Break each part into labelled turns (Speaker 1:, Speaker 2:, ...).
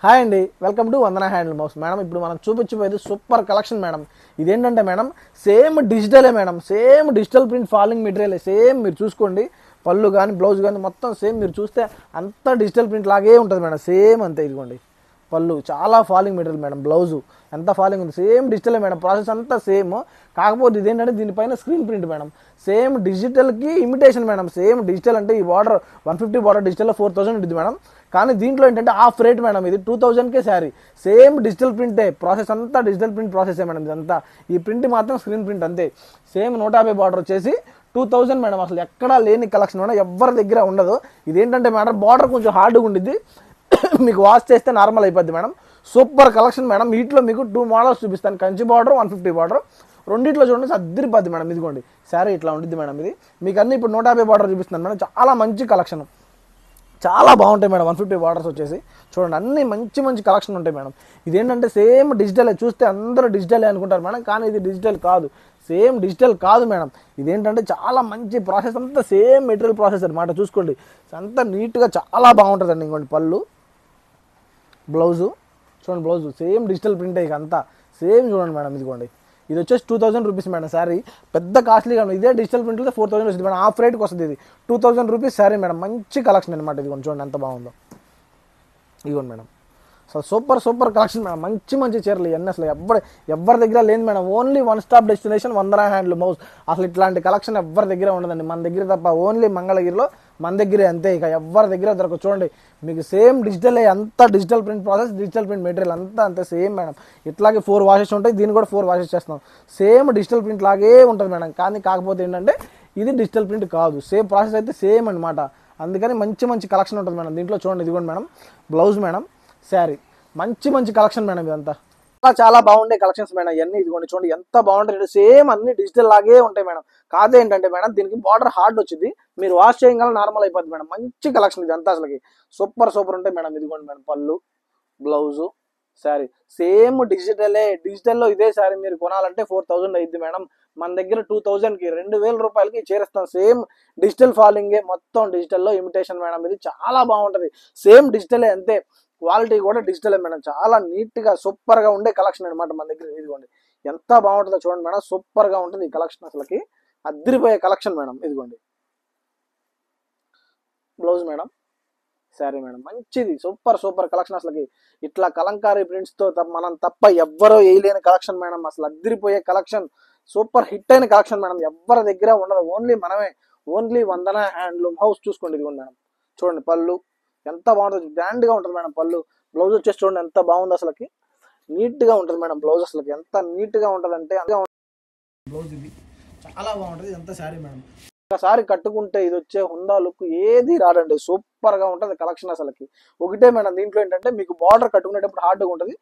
Speaker 1: Hi అండి, welcome to Vandana handloom house. Madam ఇప్పుడు మనం చూపించబోయేది సూపర్ కలెక్షన్ మేడం. ఇదేంటంటే మేడం సేమ్ డిజిటలే madam, same digital print falling material same. మీరు చూసుకోండి, పళ్ళు కానీ బ్లౌజ్ కానీ మొత్తం సేమ్. మీరు చూస్తే అంతా డిజిటల్ ప్రింట్ లాగే ఉంటుంది మేడం, సేమ్ అంతే. ఇదిగోండి పళ్ళు చాలా ఫాలింగ్ మెటీరియల్ మేడం, బ్లౌజు ఎంత ఫాలింగ్ ఉంది, సేమ్ డిజిటలే మేడం. ప్రాసెస్ అంతా సేమ్, కాకపోతే ఇదేంటంటే దీనిపైన స్క్రీన్ ప్రింట్ మేడం. సేమ్ డిజిటల్కి ఇమిటేషన్ మేడం. సేమ్ డిజిటల్ అంటే ఈ బార్డర్ 150 బార్డర్ డిజిటల్లో 4000 ఉంటుంది మేడం. కానీ దీంట్లో ఏంటంటే హాఫ్ రేట్ మేడం, ఇది 2000కే శారీ. సేమ్ డిజిటల్ ప్రింటే, ప్రాసెస్ అంతా డిజిటల్ ప్రింట్ ప్రాసెసే మేడం ఇదంతా. ఈ ప్రింట్ మాత్రం స్క్రీన్ ప్రింట్ అంతే. సేమ్ 150 బార్డర్ వచ్చేసి 2000 మేడం. అసలు ఎక్కడా లేని కలెక్షన్ మేడం, ఎవరి దగ్గర ఉండదు. ఇదేంటంటే మేడం బార్డర్ కొంచెం హార్డ్గా ఉండిద్ది, మీకు వాష్ చేస్తే నార్మల్ అయిపోద్ది మేడం. Super collection madam. వీటిలో మీకు 2 మోడల్స్ చూపిస్తాను, కంచి బార్డర్ 150 బార్డర్. రెండిట్లో చూడండి అద్దరిపోద్ది మేడం. ఇదిగోండి శారీ ఇట్లా ఉంటుంది మేడం. ఇది మీకు అన్ని ఇప్పుడు 150 బార్డర్ చూపిస్తున్నాను మేడం. చాలా మంచి కలెక్షన్, చాలా బాగుంటాయి మేడం. 150 బార్డర్స్ వచ్చేసి చూడండి, అన్ని మంచి మంచి కలెక్షన్ ఉంటాయి మేడం. ఇదేంటంటే సేమ్ డిజిటలే, చూస్తే అందరూ డిజిటలే అనుకుంటారు మేడం, కానీ ఇది డిజిటల్ కాదు. సేమ్ డిజిటల్ కాదు మేడం. ఇదేంటంటే చాలా మంచి ప్రాసెస్, అంతా సేమ్ మెటీరియల్ ప్రాసెస్ అనమాట. చూసుకోండి అంతా నీట్గా చాలా బాగుంటుందండి. ఇంకోండి పళ్ళు, బ్లౌజు చూడండి, బ్లౌజు సేమ్ డిజిటల్ ప్రింట్ ఇక అంతా సేమ్. చూడండి మేడం, ఇదిగోండి ఇది వచ్చేసి 2000 రూపీస్ మేడం శారీ. పెద్ద కాస్ట్లీగా ఇదే డిజిటల్ ప్రింట్లో 4000 వస్తుంది మేడం. హాఫ్ రేట్కి వస్తుంది ఇది 2000 రూపీస్ శారీ మేడం. మంచి కలెక్షన్ అనమాట. ఇదిగోండి చూడండి ఎంత బాగుందో. ఇదిగోండి మేడం, అసలు సూపర్ సూపర్ కలెక్షన్ మేడం. మంచి మంచి చీరలు ఇవన్నీ అసలు ఎవరి దగ్గర లేదు madam. Only one stop destination Vandana handloom house. అసలు ఇట్లాంటి కలెక్షన్ ఎవరి దగ్గర ఉండదండి, మన దగ్గర తప్ప. ఓన్లీ మంగళగిరిలో మన దగ్గరే అంతే, ఇక ఎవరి దగ్గర దొరకదు. చూడండి మీకు సేమ్ డిజిటల్, అంతా digital print process, digital print material అంతా అంతే సేమ్ మేడం. ఇట్లాగే 4 వాషెస్ ఉంటాయి, దీన్ని కూడా 4 వాషెస్ చేస్తున్నాం. సేమ్ డిజిటల్ ప్రింట్ లాగే ఉంటుంది మేడం, కానీ కాకపోతే ఏంటంటే ఇది డిజిటల్ ప్రింట్ కాదు. సేమ్ ప్రాసెస్ అయితే సేమ్ అనమాట. అందుకని మంచి మంచి కలెక్షన్ ఉంటుంది మేడం దీంట్లో. చూడండి ఇదిగోండి మేడం, బ్లౌజ్ మేడం, శారీ, మంచి మంచి కలెక్షన్ మేడం. ఇదంతా చాలా బాగుండే కలెక్షన్స్ మేడం ఇవన్నీ. ఇదిగోండి చూడండి ఎంత బాగుంటాయి, సేమ్ అన్ని డిజిటల్ లాగే ఉంటాయి మేడం. కాదేంటంటే మేడం దీనికి బార్డర్ హార్డ్ వచ్చింది, మీరు వాష్ చేయగల నార్మల్ అయిపోద్ది మేడం. మంచి కలెక్షన్ ఇదంతా, అసలుకి సూపర్ సూపర్ ఉంటాయి మేడం. ఇదిగోండి మేడం పళ్ళు, బ్లౌజు, శారీ సేమ్ డిజిటలే. డిజిటల్లో ఇదే శారీ మీరు కొనాలంటే 4000 అయింది మేడం. మన దగ్గర 2000కి 2000 రూపాయలకి చేరేస్తాం. సేమ్ డిజిటల్ ఫాలింగే, మొత్తం డిజిటల్లో ఇమిటేషన్ మేడం. ఇది చాలా బాగుంటుంది, సేమ్ డిజిటలే అంతే. క్వాలిటీ కూడా డిజిటలే మేడం. చాలా నీట్గా సూపర్గా ఉండే కలెక్షన్ అనమాట మన దగ్గర. ఇదిగోండి ఎంత బాగుంటుందో చూడండి మేడం, సూపర్గా ఉంటుంది ఈ కలెక్షన్. అసలుకి అద్దరిపోయే కలెక్షన్ మేడం. ఇదిగోండి బ్లౌజ్ మేడం, శారీ మేడం, మంచిది సూపర్ సూపర్ కలెక్షన్. అసలుకి ఇట్లా కలంకారీ ప్రింట్స్తో మనం తప్ప ఎవ్వరూ వేయలేని కలెక్షన్ మేడం. అసలు అద్దరిపోయే కలెక్షన్, సూపర్ హిట్ అయిన కలెక్షన్ మేడం. ఎవరి దగ్గర ఉండదు, ఓన్లీ మనమే. ఓన్లీ వందన హ్యాండ్లూమ్ హౌస్. చూసుకోండి ఇదిగోండి మేడం, చూడండి పళ్ళు ఎంత బాగుంటుంది, గ్రాండ్గా ఉంటుంది మేడం. పళ్ళు, బ్లౌజ్ వచ్చేసి చూడండి ఎంత బాగుంది, అసలుకి నీట్గా ఉంటుంది మేడం. బ్లౌజ్ అసలుకి ఎంత నీట్గా ఉంటుంది అంటే బ్లౌజ్ ఇది చాలా బాగుంటుంది. ఇదంతా శారీ మేడం. ఒకసారి కట్టుకుంటే ఇది వచ్చే హుందా లుక్ ఏది రాడండి, సూపర్ గా ఉంటుంది కలెక్షన్. అసలుకి ఒకటే మేడం దీంట్లో ఏంటంటే మీకు బార్డర్ కట్టుకునేటప్పుడు హార్డ్గా ఉంటుంది,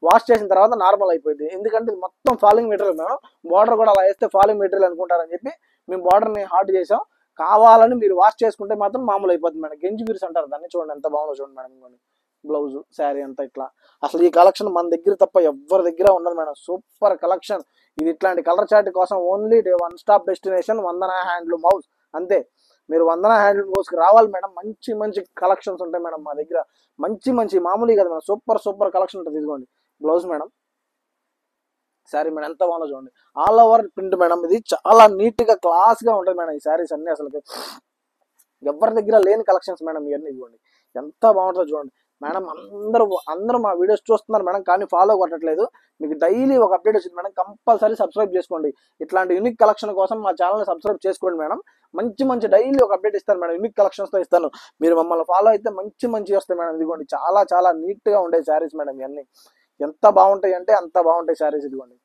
Speaker 1: వాష్ చేసిన తర్వాత నార్మల్ అయిపోయింది. ఎందుకంటే ఇది మొత్తం ఫాలింగ్ మెటీరియల్ మేడం. బార్డర్ కూడా అలా వేస్తే ఫాలింగ్ మెటీరియల్ అనుకుంటారని చెప్పి మేము బార్డర్ని హార్డ్ చేసాం. కావాలని మీరు వాష్ చేసుకుంటే మాత్రం మామూలు అయిపోతుంది మేడం. గెంజి పీస్ అంటారు దాన్ని. చూడండి ఎంత బాగుందో చూడండి మేడం. బ్లౌజ్, శారీ అంతా ఇట్లా. అసలు ఈ కలెక్షన్ మన దగ్గర తప్ప ఎవరి దగ్గర ఉండదు మేడం. సూపర్ కలెక్షన్ ఇది. ఇట్లాంటి కలర్ చార్ట్ కోసం only one stop destination Vandana handloom house అంతే. మీరు వందన హ్యాండ్లూమ్ హౌస్కి రావాలి మేడం. మంచి మంచి కలెక్షన్స్ ఉంటాయి మేడం మా దగ్గర. మంచి మంచి మామూలు కదా మేడం, సూపర్ సూపర్ కలెక్షన్ ఉంటుంది. ఇదిగోండి బ్లౌజ్ మేడం, శారీ మేడం ఎంత బాగుందో చూడండి. All over print madam. ఇది చాలా నీట్గా క్లాస్గా ఉంటుంది మేడం ఈ శారీస్ అన్ని. అసలు ఎవరి దగ్గర లేని కలెక్షన్స్ మేడం ఇవన్నీ. ఇదిగోండి ఎంత బాగుంటుందో చూడండి మేడం. అందరూ మా వీడియోస్ చూస్తున్నారు మేడం, కానీ ఫాలో కొట్టట్లేదు. మీకు డైలీ ఒక అప్డేట్ వచ్చింది మేడం, కంపల్సరీ సబ్స్క్రైబ్ చేసుకోండి. ఇట్లాంటి యూనిక్ కలెక్షన్ కోసం మా ఛానల్ని సబ్స్క్రైబ్ చేసుకోండి మేడం. మంచి మంచి డైలీ ఒక అప్డేట్ ఇస్తాను మేడం, యూనిక్ కలెక్షన్స్తో ఇస్తాను. మీరు మమ్మల్ని ఫాలో అయితే మంచి మంచి వస్తాయి మేడం. ఇదిగోండి చాలా చాలా నీట్గా ఉండే శారీస్ మేడం ఇవన్నీ. ఎంత బాగుంటాయి అంటే అంత బాగుంటాయి శారీస్. ఇదిగోండి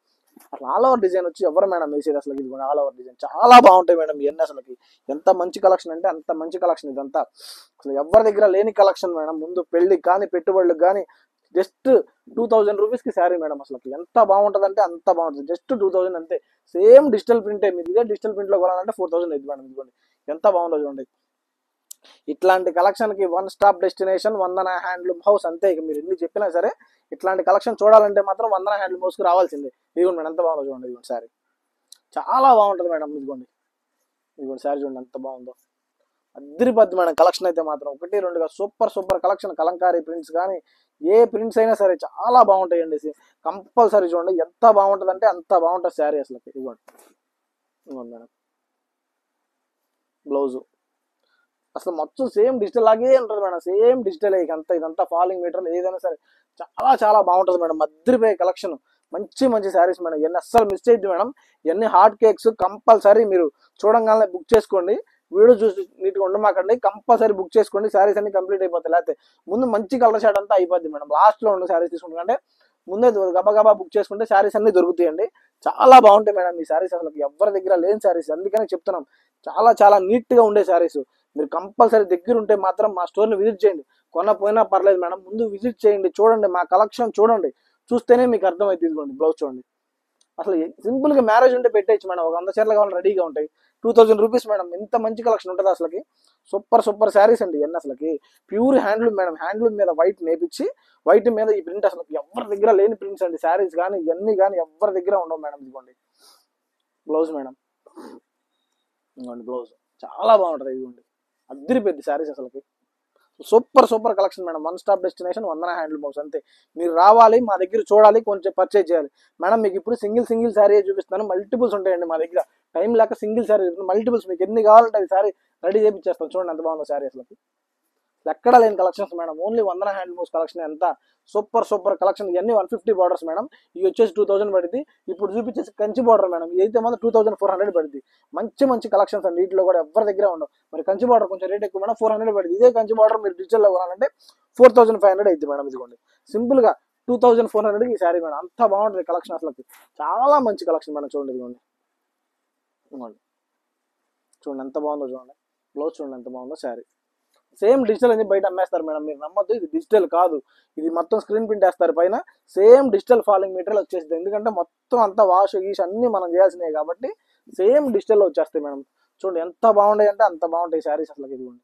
Speaker 1: అసలు ఆల్ ఓవర్ డిజైన్ వచ్చి ఎవరు మేడం వేసేది, అసలు ఇదిగోండి ఆల్ ఓవర్ డిజైన్ చాలా బాగుంటాయి మేడం ఇవన్నీ. అసలుకి ఎంత మంచి కలెక్షన్ అంటే అంత మంచి కలెక్షన్ ఇదంతా. అసలు ఎవరి దగ్గర లేని కలెక్షన్ మేడం. ముందు పెళ్లికి కానీ పెట్టుబడులకు కానీ జస్ట్ 2000 రూపీస్కి శారీ మేడం. అసలు ఎంత బాగుంటుంది అంటే అంత బాగుంటుంది, జస్ట్ 2000 అంతే. సేమ్ డిజిటల్ ప్రింటే. మీరు ఇదే డిజిటల్ ప్రింట్లో కొనాలంటే 4000 అయింది మేడం. ఇదిగోండి ఎంత బాగుందో చూడండి. ఇట్లాంటి కలెక్షన్కి one stop destination Vandana handloom house అంతే. ఇక మీరు ఎన్ని చెప్పినా సరే ఇట్లాంటి కలెక్షన్ చూడాలంటే మాత్రం వందన హ్యాండ్లూమ్ హౌస్కి రావాల్సిందే. ఇదిగోండి మేడం ఎంత బాగుందో చూడండి. ఇదిగోండి శారీ చాలా బాగుంటుంది మేడం. ఇదిగోండి శారీ చూడండి ఎంత బాగుందో, అద్దరిపోద్ది మేడం కలెక్షన్ అయితే మాత్రం. 1, 2గా super super collection. Kalamkari prints కానీ ఏ ప్రింట్స్ అయినా సరే చాలా బాగుంటాయండి. కంపల్సరీ చూడండి ఎంత బాగుంటుంది అంటే అంత బాగుంటుంది శారీ అసలు. ఇవ్వండి ఇవ్వండి మేడం బ్లౌజు అసలు మొత్తం సేమ్ డిజిటల్ లాగే ఉంటుంది మేడం, సేమ్ డిజిటల్ ఇదంతా ఫాలింగ్ మెటీరియల్ ఏదైనా సరే చాలా చాలా బాగుంటుంది మేడం. మద్రిపోయే కలెక్షన్, మంచి మంచి శారీస్ మేడం. ఇవన్నీ అస్సలు మిస్ చేయద్దు మేడం. ఇవన్నీ హాట్ కేక్స్ కంపల్సరీ మీరు చూడంగానే బుక్ చేసుకోండి. వీడియో చూసి నీట్గా ఉండమాకండి, కంపల్సరీ బుక్ చేసుకోండి. శారీస్ అన్ని కంప్లీట్ అయిపోతాయి, లేకపోతే ముందు మంచి కలర్ షాట్ అంతా అయిపోద్ది మేడం. లాస్ట్లో ఉన్న శారీస్ తీసుకుంటే ముందే గబా బుక్ చేసుకుంటే శారీస్ అన్ని దొరుకుతాయండి. చాలా బాగుంటాయి మేడం ఈ శారీస్, అసలు ఎవరి దగ్గర లేని శారీస్. అందుకనే చెప్తున్నాం చాలా చాలా నీట్గా ఉండే శారీస్. మీరు కంపల్సరీ దగ్గర ఉంటే మాత్రం మా స్టోర్ని విజిట్ చేయండి. కొనపోయినా పర్లేదు మేడం, ముందు విజిట్ చేయండి, చూడండి మా కలెక్షన్ చూడండి. చూస్తేనే మీకు అర్థమైంది. ఇదిగోండి బ్లౌజ్ చూడండి. అసలు సింపుల్గా మ్యారేజ్ ఉంటే పెట్టేయచ్చు మేడం. ఒక 100 చీరలు కావాలి రెడీగా ఉంటాయి. 2000 రూపీస్ మేడం. ఇంత మంచి కలెక్షన్ ఉంటుంది అసలుకి. సూపర్ శారీస్ అండి ఇవన్నీ అసలుకి. Pure handloom madam. హ్యాండ్లూమ్ మీద వైట్ నేపించి వైట్ మీద ఈ ప్రింట్ అసలు ఎవరి దగ్గర లేని ప్రింట్స్ అండి. శారీస్ కానీ ఇవన్నీ కానీ ఎవరి దగ్గర ఉండవు మేడం. ఇదిగోండి బ్లౌజ్ మేడం, ఇదిగోండి బ్లౌజ్ చాలా బాగుంటుంది. ఇదిగోండి అద్దరిపోద్ది శారీస్ అసలుకి. Super collection madam. One stop destination Vandana handloom house అంతే. మీరు రావాలి, మా దగ్గర చూడాలి, కొంచెం పర్చేజ్ చేయాలి మేడం. మీకు ఇప్పుడు సింగిల్ శారీ చూపిస్తాను. మల్టిపుల్స్ ఉంటాయండి మా దగ్గర. టైం లేక సింగిల్ శారీ మల్టిపుల్స్ మీకు ఎన్ని కావాలంటే అది శారీ రెడీ చేయించేస్తాం. చూడండి ఎంత బాగుందో శారీ అసలు. ఎక్కడ లేని కలెక్షన్స్ మేడం. ఓన్లీ వందన హ్యాండ్లూమ్స్ కలెక్షన్. ఎంత సూపర్ కలెక్షన్. ఇవన్నీ 150 బార్డర్స్ మేడం. ఇవి వచ్చేసి 2000 పడుతుంది. ఇప్పుడు చూపించేసి కంచి బార్డర్ మేడం. ఇదైతే మాత్రం 2400 పడుతుంది. మంచి కలెక్షన్స్ అండి. వీటిలో కూడా ఎవరి దగ్గర ఉండవు. మరి కంచి బార్డర్ కొంచెం రేట్ ఎక్కువ మేడం, 400 పడుతుంది. ఇదే కంచి బార్డర్ మీరు డిజిటల్లో కొనాలంటే 4500 అవుతుంది మేడం. ఇదిగోండి సింపుల్ గా 2400 ఈ శారీ మేడం. అంత బాగుంటుంది కలెక్షన్ అసలు. చాలా మంచి కలెక్షన్ మేడం. చూడండి ఇదిగోండి చూడండి ఎంత బాగుందో. చూడండి బ్లౌజ్ చూడండి ఎంత బాగుందో. శారీ సేమ్ డిజిటల్ అని బయట అమ్మేస్తారు మేడం, మీరు నమ్మొద్దు. ఇది డిజిటల్ కాదు, ఇది మొత్తం స్క్రీన్ ప్రింట్ వేస్తారు పైన. సేమ్ డిజిటల్ ఫాలింగ్ మెటీరియల్ వచ్చేస్తుంది. ఎందుకంటే మొత్తం అంతా వాష్ గీష్ అన్ని మనం చేయాల్సినవి కాబట్టి సేమ్ డిజిటల్లో వచ్చేస్తాయి మేడం. చూడండి ఎంత బాగుంటాయి అంటే అంత బాగుంటాయి శారీస్ అసలు. ఇదిగోండి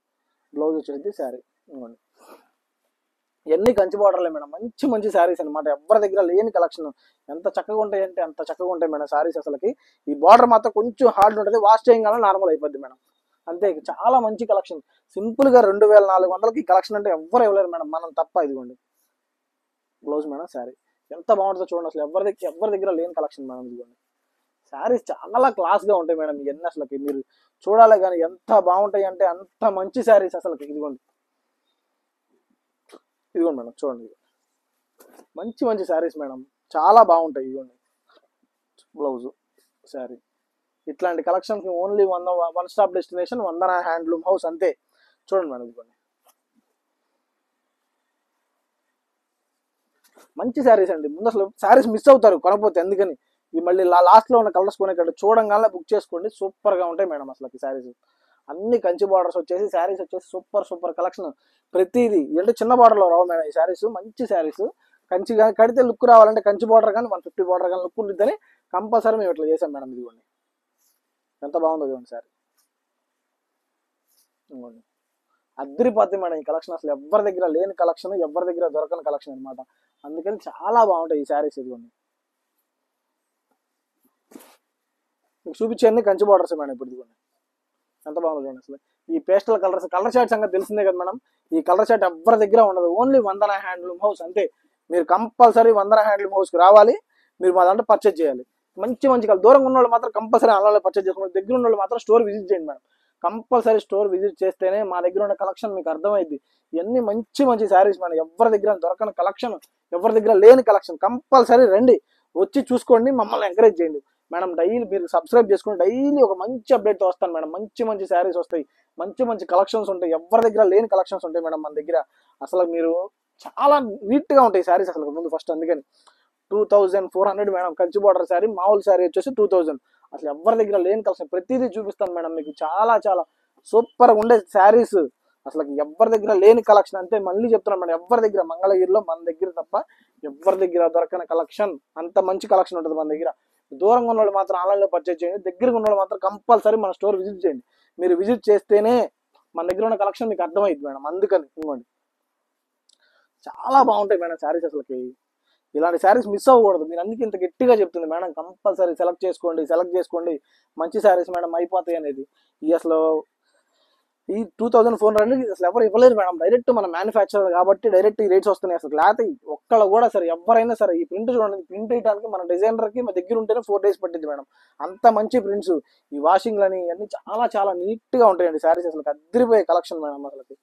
Speaker 1: బ్లౌజ్ వచ్చేది శారీ. ఇదిగోండి ఇవన్నీ కంచి బార్డర్లే మేడం. మంచి శారీస్ అనమాట. ఎవరి దగ్గర లేని కలెక్షన్. ఎంత చక్కగా ఉంటాయి అంటే అంత చక్కగా ఉంటాయి మేడం శారీస్ అసలుకి. ఈ బార్డర్ మాత్రం కొంచెం హార్డ్ ఉంటుంది, వాష్ చేయగానే నార్మల్ అయిపోద్ది మేడం. అంతే. చాలా మంచి కలెక్షన్. సింపుల్ గా 2400కి కలెక్షన్ అంటే ఎవరు ఇవ్వలేరు మేడం, మనం తప్ప. ఇదిగోండి బ్లౌజ్ మేడం శారీ ఎంత బాగుంటుందో చూడండి అసలు. ఎవరి దగ్గర లేని కలెక్షన్ మేడం. ఇదిగోండి శారీస్ చాలా క్లాస్ గా ఉంటాయి మేడం ఇవన్నీ అసలుకి. మీరు చూడాలి కానీ ఎంత బాగుంటాయి అంటే అంత మంచి శారీస్ అసలుకి. ఇదిగోండి మేడం చూడండి. మంచి శారీస్ మేడం, చాలా బాగుంటాయి. ఇదిగోండి బ్లౌజ్ శారీ. ఇట్లాంటి collections only one stop destination Vandana handloom house అంతే. చూడండి మేడం ఇదిగోండి మంచి శారీస్ అండి. ముందు అసలు శారీస్ మిస్ అవుతారు కొనకపోతే. అందుకని ఈ మళ్ళీ లాస్ట్ లో ఉన్న కలర్స్ కొనేకంటే చూడంగానే బుక్ చేసుకోండి. సూపర్ గా ఉంటాయి మేడం అసలు శారీస్. అన్ని కంచి బార్డర్స్ వచ్చేసి శారీస్ వచ్చేసి సూపర్ కలెక్షన్. ప్రతిదీ అంటే చిన్న బార్డర్ లో రావు మేడం ఈ శారీస్. మంచి శారీస్ కంచి కడితే లుక్ రావాలంటే కంచి బార్డర్ కానీ 150 బార్డర్ కానీ లుక్ ఉంటుందని కంపల్సరీ మేము ఇట్లా చేసాం మేడం. ఇదిగోండి ఎంత బాగుందో చూడండి సార్. ఇదిగోండి అద్దరిపోద్ది మేడం ఈ కలెక్షన్. అసలు ఎవరి దగ్గర లేని కలెక్షన్, ఎవరి దగ్గర దొరకని కలెక్షన్ అనమాట. అందుకని చాలా బాగుంటాయి ఈ శారీస్. ఇదిగోండి మీకు చూపించేది కంచి బార్డర్స్ మేడం. ఇప్పుడు ఇదిగోండి ఎంత బాగుందో చూడండి అసలు. ఈ పేస్టల్ కలర్ షార్ట్ సంగతి తెలిసిందే కదా మేడం. ఈ కలర్ షార్ట్ ఎవరి దగ్గర ఉండదు, ఓన్లీ వందన హ్యాండ్లూమ్ హౌస్ అంతే. మీరు కంపల్సరీ వందన హ్యాండ్లూమ్ హౌస్కి రావాలి. మీరు మా దాంట్లో పర్చేజ్ చేయాలి. మంచి కలర్. దూరంగా ఉన్న వాళ్ళు మాత్రం కంపల్సరీ ఆన్లైన్లో పర్చేజ్ చేసుకోండి. దగ్గర ఉన్న వాళ్ళు మాత్రం స్టోర్ విజిట్ చేయండి మేడం. కంపల్సరీ స్టోర్ విజిట్ చేస్తేనే మా దగ్గర ఉన్న కలెక్షన్ మీకు అర్థమైంది. ఇవన్నీ మంచి శారీస్ మేడం. ఎవరి దగ్గర దొరకని కలెక్షన్, ఎవరి దగ్గర లేని కలెక్షన్. కంపల్సరీ రండి, వచ్చి చూసుకోండి, మమ్మల్ని ఎంకరేజ్ చేయండి మేడం. డైలీ మీరు సబ్స్క్రైబ్ చేసుకుని డైలీ ఒక మంచి అప్డేట్తో వస్తాను మేడం. మంచి శారీస్ వస్తాయి, మంచి కలెక్షన్స్ ఉంటాయి. ఎవరి దగ్గర లేని కలెక్షన్స్ ఉంటాయి మేడం మన దగ్గర. అసలు మీరు చాలా నీట్గా ఉంటాయి శారీస్ అసలు ముందు ఫస్ట్. అందుకని 2400 మేడం కంచి బార్డర్ శారీ. మామూలు శారీ వచ్చేసి 2000. అసలు ఎవరి దగ్గర లేని కలెక్షన్ ప్రతిదీ చూపిస్తాను మేడం మీకు. చాలా సూపర్గా ఉండే శారీస్ అసలు ఎవరి దగ్గర లేని కలెక్షన్ అంతే. మళ్ళీ చెప్తున్నాను మేడం, ఎవరి దగ్గర మంగళగిరిలో మన దగ్గర తప్ప ఎవరి దగ్గర దొరకని కలెక్షన్. అంత మంచి కలెక్షన్ ఉంటుంది మన దగ్గర. దూరంగా ఉన్న వాళ్ళు మాత్రం ఆన్లైన్లో పర్చేజ్ చేయండి. దగ్గరగా ఉన్న వాళ్ళు మాత్రం కంపల్సరీ మన స్టోర్ విజిట్ చేయండి. మీరు విజిట్ చేస్తేనే మన దగ్గర ఉన్న కలెక్షన్ మీకు అర్థమైంది మేడం. అందుకని ఇవ్వండి చాలా బాగుంటాయి మేడం శారీస్ అసలుకి. ఇలాంటి శారీస్ మిస్ అవ్వకూడదు. మీరు అందుకే ఇంత గట్టిగా చెప్తుంది మేడం. కంపల్సరీ సెలెక్ట్ చేసుకోండి మంచి శారీస్ మేడం. అయిపోతాయి అనేది. ఈ అసలు ఈ 2400 అసలు ఎవరు ఇవ్వలేరు మేడం. డైరెక్ట్ మన మ్యానుఫ్యాక్చరర్ కాబట్టి డైరెక్ట్ ఈ రేట్స్ వస్తున్నాయి. అసలు లేకపోతే ఒక్కళ్ళు కూడా సరే ఎవరైనా సరే ఈ ప్రింట్ చూడండి, ప్రింట్ వేయడానికి మన డిజైనర్కి మా దగ్గర ఉంటేనే 4 days పట్టింది మేడం. అంత మంచి ప్రింట్స్. ఈ వాషింగ్లని అన్ని చాలా చాలా నీట్గా ఉంటాయండి శారీస్. అసలు అదిరిపోయే కలెక్షన్ మేడం. అసలు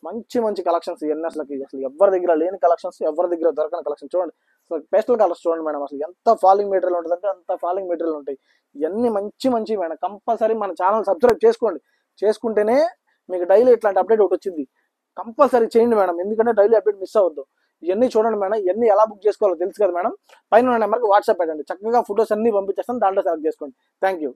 Speaker 1: మంచి మంచి కలెక్షన్స్ ఇవన్నీ. అసలు ఎవరి దగ్గర లేని కలెక్షన్స్, ఎవరి దగ్గర దొరకని కలెక్షన్. చూడండి అసలు పేస్టల్ కలర్స్ చూడండి మేడం. అసలు ఎంత ఫాలింగ్ మెటీరియల్ ఉంటుంది అంటే అంత ఫాలింగ్ మెటీరియల్ ఉంటాయి. ఇవన్నీ మంచి మంచి మేడం. కంపల్సరీ మన ఛానల్ సబ్స్క్రైబ్ చేసుకోండి. చేసుకుంటేనే మీకు డైలీ ఇట్లాంటి అప్డేట్ ఒకటి వచ్చింది. కంపల్సరీ చేయండి మేడం, ఎందుకంటే డైలీ అప్డేట్ మిస్ అవ్వద్దు. ఇవన్నీ చూడండి మేడం. ఇవన్నీ ఎలా బుక్ చేసుకోవాలో తెలుసు కదా మేడం. పైన నెంబర్కి వాట్సాప్ పెట్టండి, చక్కగా ఫొటోస్ అన్ని పంపించేస్తాను, దాంట్లో సెలెక్ట్ చేసుకోండి. Thank you.